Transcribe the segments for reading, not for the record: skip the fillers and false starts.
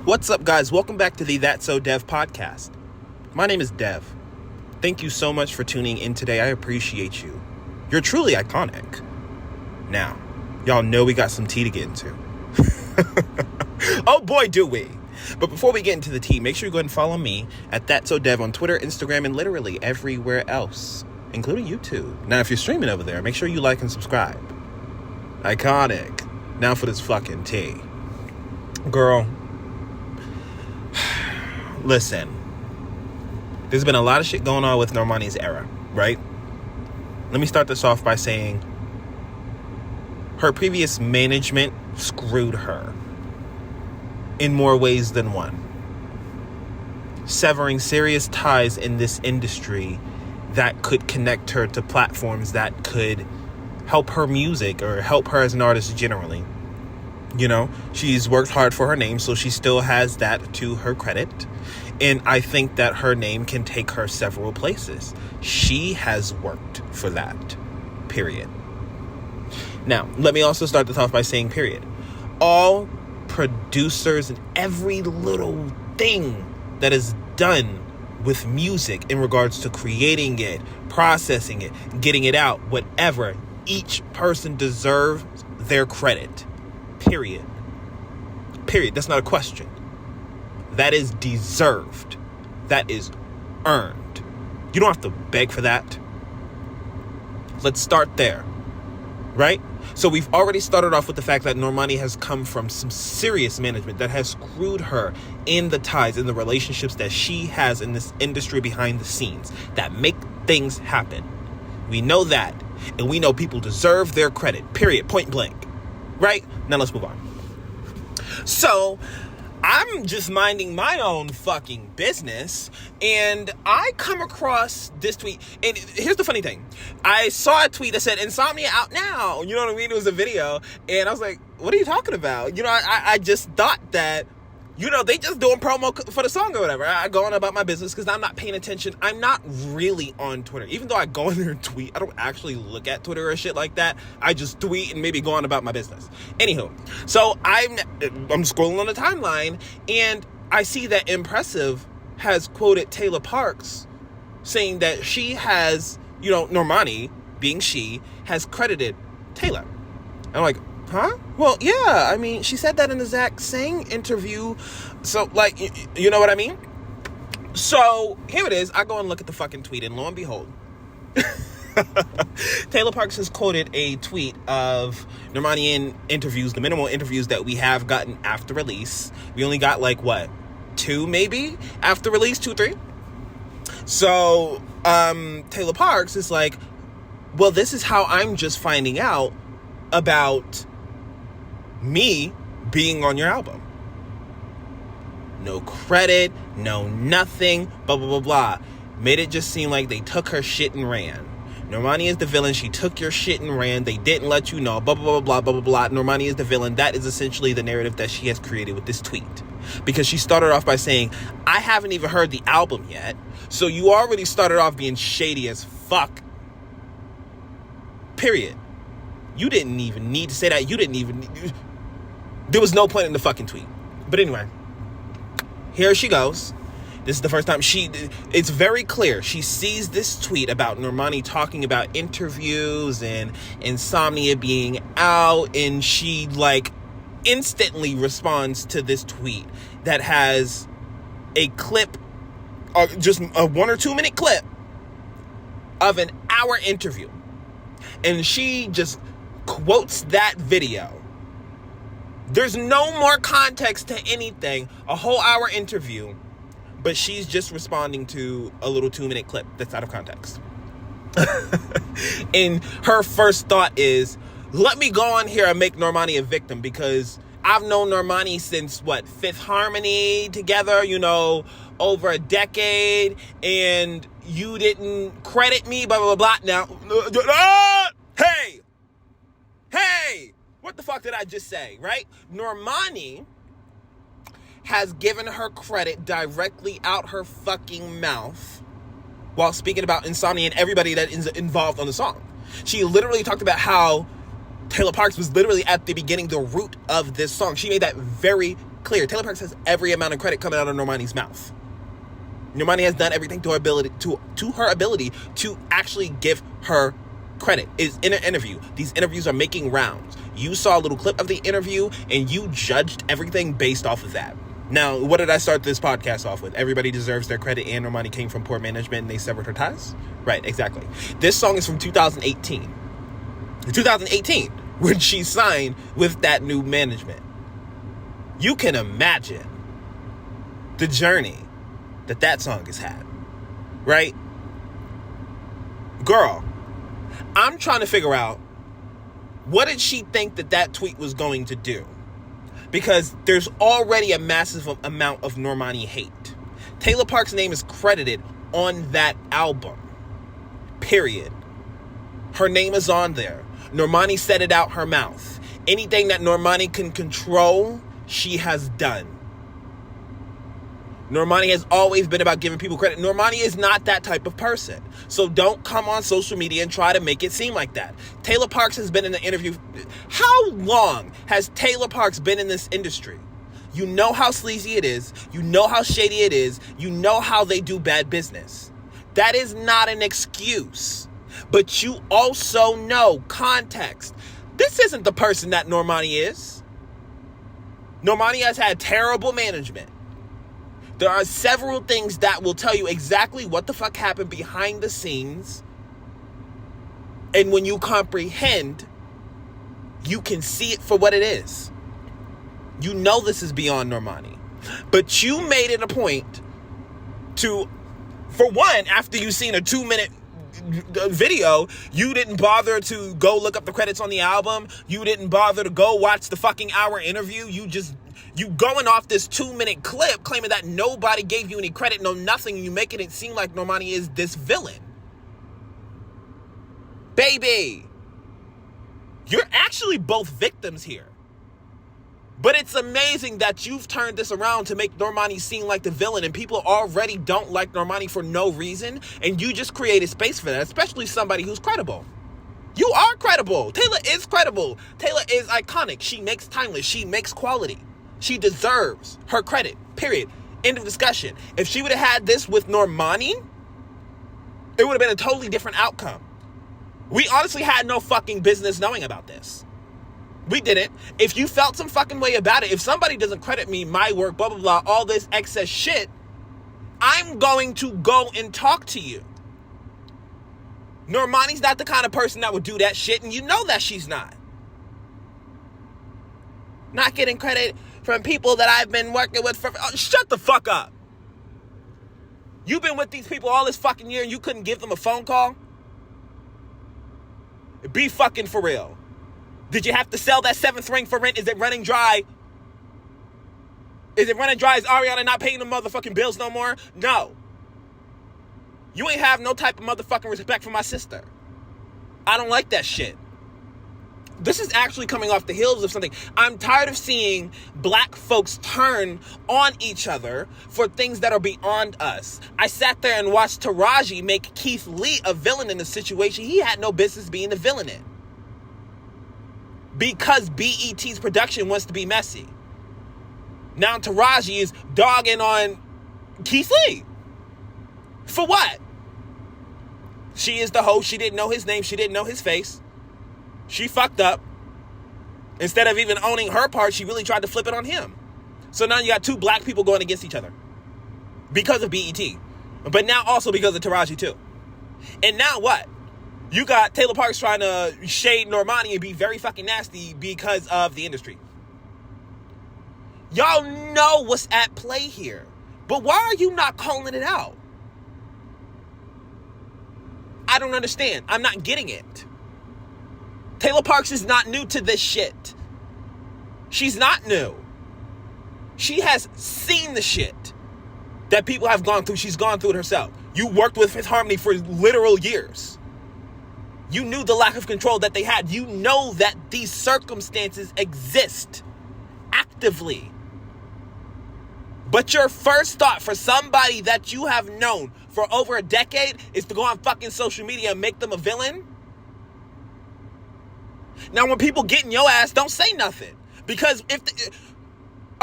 What's up, guys? Welcome back to the That's Sowdev podcast. My name is Dev. Thank you so much for tuning in today. I appreciate you. You're truly iconic. Now, y'all know we got some tea to get into. Oh boy, do we. But before we get into the tea, make sure you go ahead and follow me at That's Sowdev on Twitter, Instagram, and literally everywhere else, including YouTube. Now, if you're streaming over there, make sure you like and subscribe. Iconic. Now for this fucking tea. Girl, listen, there's been a lot of shit going on with Normani's era, right? Let me start this off by saying her previous management screwed her in more ways than one, severing serious ties in this industry that could connect her to platforms that could help her music or help her as an artist generally. You know, she's worked hard for her name, so she still has that to her credit. And I think that her name can take her several places. She has worked for that, period. Now, let me also start this off by saying, period. All producers and every little thing that is done with music in regards to creating it, processing it, getting it out, whatever, each person deserves their credit. Period. That's not a question. That is deserved. That is earned. You don't have to beg for that. Let's start there. Right? So we've already started off with the fact that Normani has come from some serious management that has screwed her in the ties, in the relationships that she has in this industry behind the scenes that make things happen. We know that. And we know people deserve their credit. Period. Point blank. Right? Now let's move on. So, I'm just minding my own fucking business, and I come across this tweet, and here's the funny thing. I saw a tweet that said, Insomnia out now. You know what I mean? It was a video, and I was like, what are you talking about? You know, I just thought that, you know, they just doing promo for the song or whatever. I go on about my business because I'm not paying attention. I'm not really on Twitter. Even though I go in there and tweet, I don't actually look at Twitter or shit like that. I just tweet and maybe go on about my business. Anywho, so I'm scrolling on the timeline and I see that Impressive has quoted Tayla Parx saying that she has, you know, Normani, being she, has credited Tayla. And I'm like, huh? Well, yeah, I mean, she said that in the Zach Sang interview. So, like, you know what I mean? So, here it is. I go and look at the fucking tweet, and lo and behold, Tayla Parx has quoted a tweet of Normani in interviews, the minimal interviews that we have gotten after release. We only got, like, what? 2, maybe? After release? 2, 3? So, Tayla Parx is like, well, this is how I'm just finding out about me being on your album. No credit, no nothing, blah, blah, blah, blah. Made it just seem like they took her shit and ran. Normani is the villain. She took your shit and ran. They didn't let you know, blah, blah, blah, blah, blah, blah, blah. Normani is the villain. That is essentially the narrative that she has created with this tweet. Because she started off by saying, I haven't even heard the album yet. So you already started off being shady as fuck. Period. You didn't even need to say that. There was no point in the fucking tweet. But anyway, here she goes. This is the first time it's very clear. She sees this tweet about Normani talking about interviews and Insomnia being out, and she, like, instantly responds to this tweet that has a clip, just a 1 or 2 minute clip of an hour interview. And she just quotes that video. There's no more context to anything. A whole hour interview. But she's just responding to a little 2 minute clip that's out of context. And her first thought is, let me go on here and make Normani a victim, because I've known Normani since, Fifth Harmony together, you know, over a decade, and you didn't credit me, blah, blah, blah, blah. Now, hey, what the fuck did I just say, right? Normani has given her credit directly out her fucking mouth while speaking about Insomnia and everybody that is involved on the song. She literally talked about how Tayla Parx was literally at the beginning, the root of this song. She made that very clear. Tayla Parx has every amount of credit coming out of Normani's mouth. Normani has done everything to her ability to actually give her credit. Is in an interview. These interviews are making rounds. You saw a little clip of the interview and you judged everything based off of that. Now, what did I start this podcast off with? Everybody deserves their credit, and Normani came from poor management and they severed her ties? Right, exactly. This song is from 2018. 2018, when she signed with that new management. You can imagine the journey that song has had, right? Girl, I'm trying to figure out, what did she think that tweet was going to do? Because there's already a massive amount of Normani hate. Tayla Parx's name is credited on that album. Period. Her name is on there. Normani said it out her mouth. Anything that Normani can control, she has done. Normani has always been about giving people credit. Normani is not that type of person. So don't come on social media and try to make it seem like that. Tayla Parx has been in the interview. How long has Tayla Parx been in this industry? You know how sleazy it is. You know how shady it is. You know how they do bad business. That is not an excuse. But you also know context. This isn't the person that Normani is. Normani has had terrible management. There are several things that will tell you exactly what the fuck happened behind the scenes. And when you comprehend, you can see it for what it is. You know this is beyond Normani. But you made it a point to, for one, after you've seen a 2-minute video, you didn't bother to go look up the credits on the album. You didn't bother to go watch the fucking hour interview. You going off this 2-minute clip claiming that nobody gave you any credit, no nothing. You making it seem like Normani is this villain. Baby, you're actually both victims here. But it's amazing that you've turned this around to make Normani seem like the villain, and people already don't like Normani for no reason, and you just created space for that, especially somebody who's credible. You are credible. Tayla is credible. Tayla is iconic. She makes timeless. She makes quality. She deserves her credit. Period. End of discussion. If she would have had this with Normani, it would have been a totally different outcome. We honestly had no fucking business knowing about this. We didn't. If you felt some fucking way about it, if somebody doesn't credit me, my work, blah, blah, blah, all this excess shit, I'm going to go and talk to you. Normani's not the kind of person that would do that shit, and you know that she's not. Not getting credit from people that I've been working with for... Oh, shut the fuck up. You've been with these people all this fucking year and you couldn't give them a phone call? Be fucking for real. Did you have to sell that 7th ring for rent? Is it running dry? Is it running dry? Is Ariana not paying the motherfucking bills no more? No. You ain't have no type of motherfucking respect for my sister. I don't like that shit. This is actually coming off the heels of something. I'm tired of seeing black folks turn on each other for things that are beyond us. I sat there and watched Taraji make Keith Lee a villain in a situation he had no business being the villain in. Because BET's production wants to be messy. Now Taraji is dogging on Keith Lee. For what? She is the host. She didn't know his name. She didn't know his face. She fucked up. Instead of even owning her part, she really tried to flip it on him. So now you got 2 black people going against each other. Because of BET. But now also because of Taraji too. And now what? You got Tayla Parx trying to shade Normani and be very fucking nasty because of the industry. Y'all know what's at play here. But why are you not calling it out? I don't understand. I'm not getting it. Tayla Parx is not new to this shit. She's not new. She has seen the shit that people have gone through. She's gone through it herself. You worked with Fifth Harmony for literal years. You knew the lack of control that they had. You know that these circumstances exist actively. But your first thought for somebody that you have known for over a decade is to go on fucking social media and make them a villain? Now, when people get in your ass, don't say nothing. Because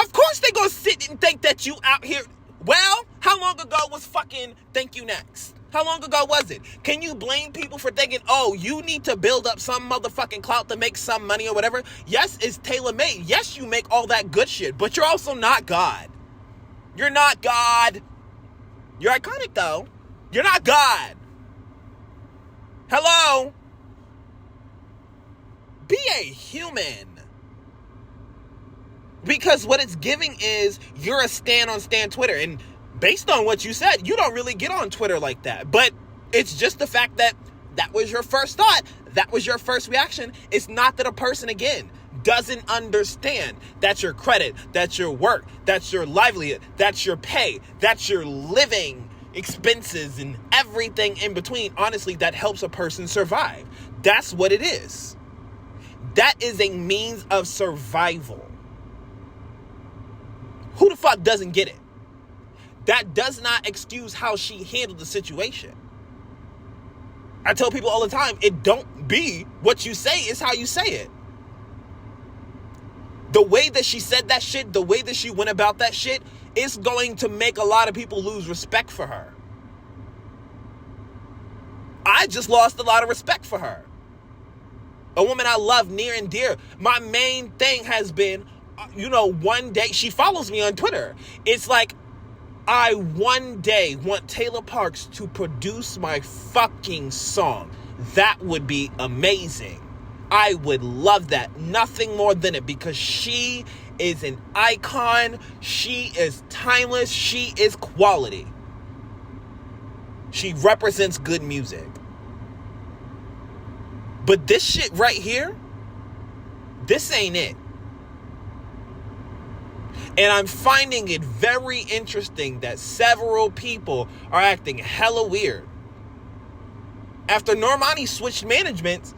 Of course they gonna sit and think that you out here. Well, how long ago was fucking Thank You Next? How long ago was it? Can you blame people for thinking, oh, you need to build up some motherfucking clout to make some money or whatever? Yes, it's tailor-made. Yes, you make all that good shit, but you're also not God. You're not God. You're iconic, though. You're not God. Hello? Be a human. Because what it's giving is you're a stan on Stan Twitter. And based on what you said, you don't really get on Twitter like that. But it's just the fact that that was your first thought. That was your first reaction. It's not that a person, again, doesn't understand that's your credit, that's your work, that's your livelihood, that's your pay, that's your living expenses and everything in between, honestly, that helps a person survive. That's what it is. That is a means of survival. Who the fuck doesn't get it? That does not excuse how she handled the situation. I tell people all the time, it don't be what you say, is how you say it. The way that she said that shit, the way that she went about that shit, is going to make a lot of people lose respect for her. I just lost a lot of respect for her. A woman I love near and dear. My main thing has been, one day, she follows me on Twitter. It's like, I one day want Tayla Parx to produce my fucking song. That would be amazing. I would love that. Nothing more than it, because she is an icon. She is timeless. She is quality. She represents good music. But this shit right here, this ain't it. And I'm finding it very interesting that several people are acting hella weird. After Normani switched managements,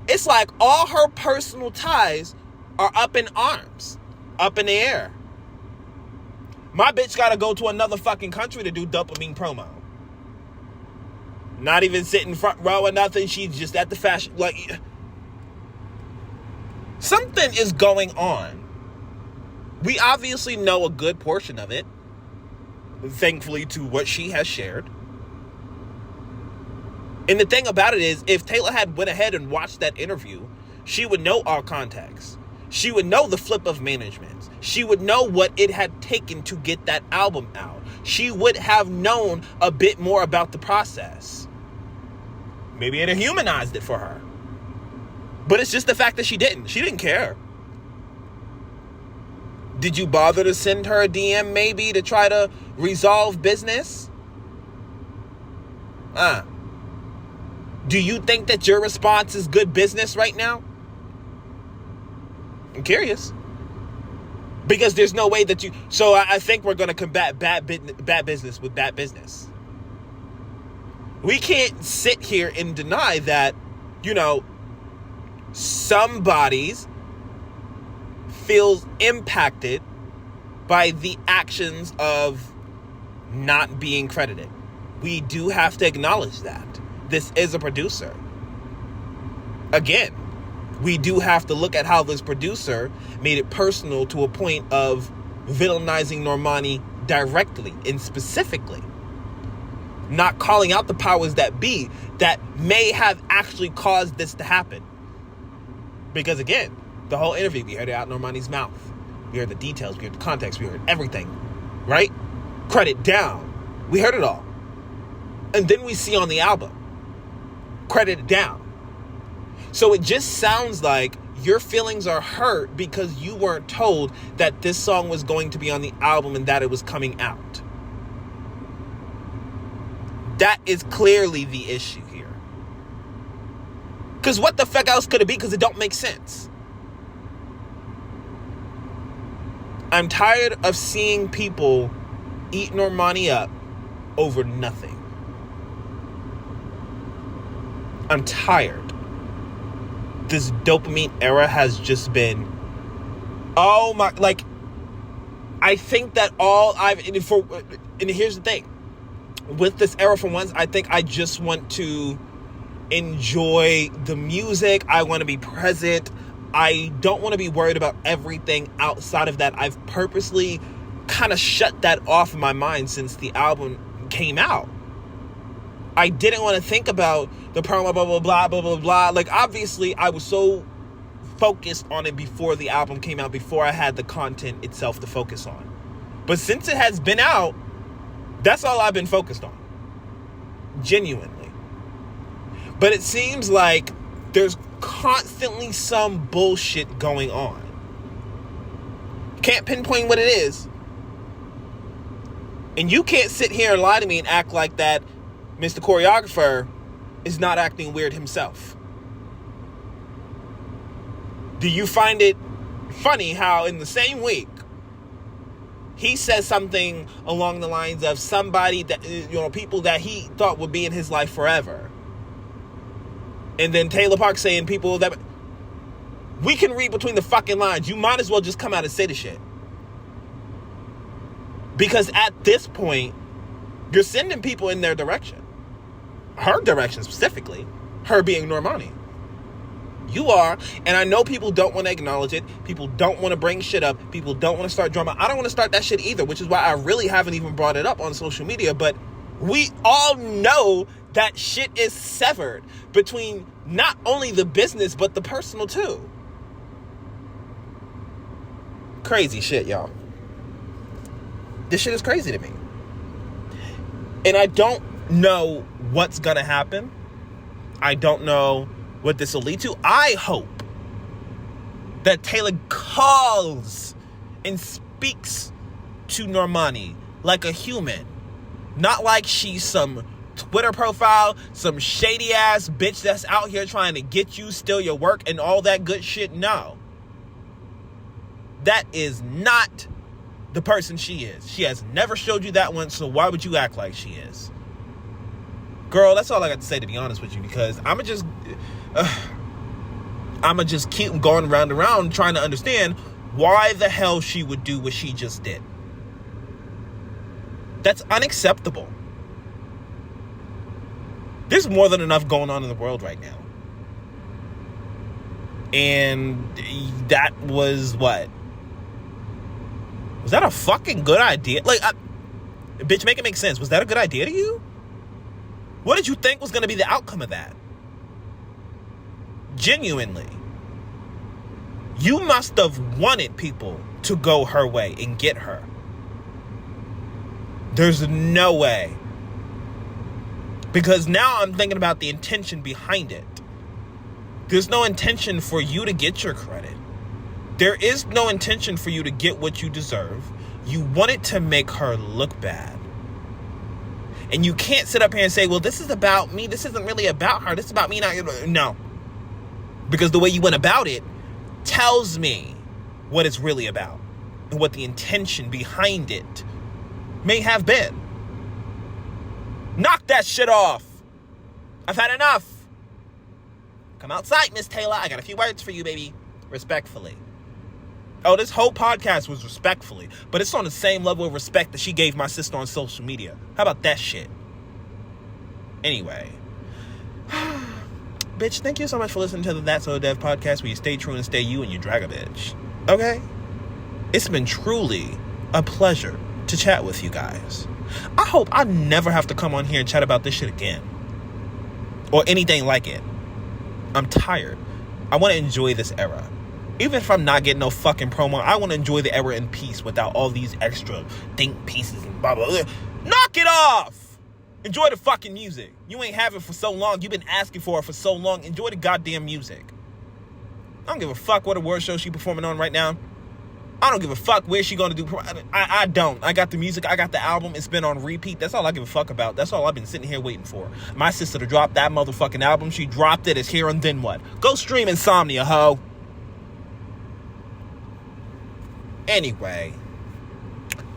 it's like all her personal ties are up in arms, up in the air. My bitch gotta go to another fucking country to do dopamine promo. Not even sitting front row or nothing. She's just at the fashion. Like, something is going on. We obviously know a good portion of it, thankfully, to what she has shared. And the thing about it is, if Tayla had went ahead and watched that interview, she would know all context. She would know the flip of management. She would know what it had taken to get that album out. She would have known a bit more about the process. Maybe it had humanized it for her. But it's just the fact that she didn't. She didn't care. Did you bother to send her a DM maybe to try to resolve business? Do you think that your response is good business right now? I'm curious. Because there's no way that you... So I think we're going to combat bad business with bad business. We can't sit here and deny that, somebody's feels impacted by the actions of not being credited. We do have to acknowledge that. This is a producer. Again, we do have to look at how this producer made it personal to a point of villainizing Normani directly and specifically. Not calling out the powers that be that may have actually caused this to happen. Because again, the whole interview, we heard it out Normani's mouth. We heard the details, we heard the context, we heard everything. Right? Credit down. We heard it all. And then we see on the album, credit down. So it just sounds like your feelings are hurt because you weren't told that this song was going to be on the album and that it was coming out. That is clearly the issue here. Because what the fuck else could it be? Because it don't make sense. I'm tired of seeing people eat Normani up over nothing. I'm tired. This dopamine era has just been, oh my, like, I think that and here's the thing. With this era for once, I think I just want to enjoy the music. I want to be present. I don't want to be worried about everything outside of that. I've purposely kind of shut that off in my mind since the album came out. I didn't want to think about the promo, blah, blah, blah, blah, blah, blah. Like, obviously, I was so focused on it before the album came out, before I had the content itself to focus on. But since it has been out, that's all I've been focused on. Genuinely. But it seems like there's constantly some bullshit going on. Can't pinpoint what it is. And you can't sit here and lie to me and act like that Mr. Choreographer is not acting weird himself. Do you find it funny how in the same week he says something along the lines of somebody that, people that he thought would be in his life forever? And then Tayla Parx saying people that... We can read between the fucking lines. You might as well just come out and say the shit. Because at this point, you're sending people in their direction. Her direction specifically. Her being Normani. You are. And I know people don't want to acknowledge it. People don't want to bring shit up. People don't want to start drama. I don't want to start that shit either, which is why I really haven't even brought it up on social media. But we all know that shit is severed between not only the business, but the personal too. Crazy shit, y'all. This shit is crazy to me. And I don't know what's gonna happen. I don't know what this will lead to. I hope that Tayla calls and speaks to Normani like a human. Not like she's some Twitter profile, some shady ass bitch that's out here trying to get you, steal your work and all that good shit. No. That is not the person she is. She has never showed you that once, so why would you act like she is? Girl, that's all I got to say, to be honest with you, because I'ma just keep going round and round trying to understand why the hell she would do what she just did. That's unacceptable. There's more than enough going on in the world right now. And that was what? Was that a fucking good idea? Like, bitch, make it make sense. Was that a good idea to you? What did you think was going to be the outcome of that? Genuinely. You must have wanted people to go her way and get her. There's no way. Because now I'm thinking about the intention behind it. There's no intention for you to get your credit. There is no intention for you to get what you deserve. You wanted to make her look bad. And you can't sit up here and say, well, this is about me. This isn't really about her. This is about me. No. Because the way you went about it tells me what it's really about. And what the intention behind it may have been. Knock that shit off. I've had enough. Come outside, Miss Tayla. I got a few words for you, baby. Respectfully. Oh, this whole podcast was respectfully. But it's on the same level of respect that she gave my sister on social media. How about that shit? Anyway. Bitch, thank you so much for listening to the That's Sowdev podcast, where you stay true and stay you and you drag a bitch. Okay? It's been truly a pleasure to chat with you guys. I hope I never have to come on here and chat about this shit again. Or anything like it. I'm tired. I want to enjoy this era. Even if I'm not getting no fucking promo, I want to enjoy the era in peace without all these extra think pieces and blah, blah, blah. Knock it off! Enjoy the fucking music. You ain't have it for so long. You've been asking for it for so long. Enjoy the goddamn music. I don't give a fuck what award show she performing on right now. I don't give a fuck where she going to do. I don't. I got the music. I got the album. It's been on repeat. That's all I give a fuck about. That's all I've been sitting here waiting for. My sister to drop that motherfucking album. She dropped it. It's here, and then what? Go stream Insomnia, ho. Anyway,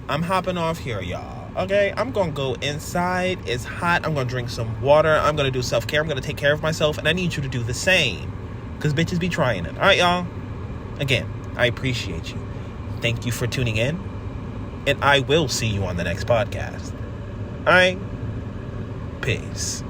I'm hopping off here, y'all. Okay, I'm going to go inside. It's hot. I'm going to drink some water. I'm going to do self-care. I'm going to take care of myself, and I need you to do the same, because bitches be trying it. All right, y'all? Again, I appreciate you. Thank you for tuning in, and I will see you on the next podcast. All right? Peace.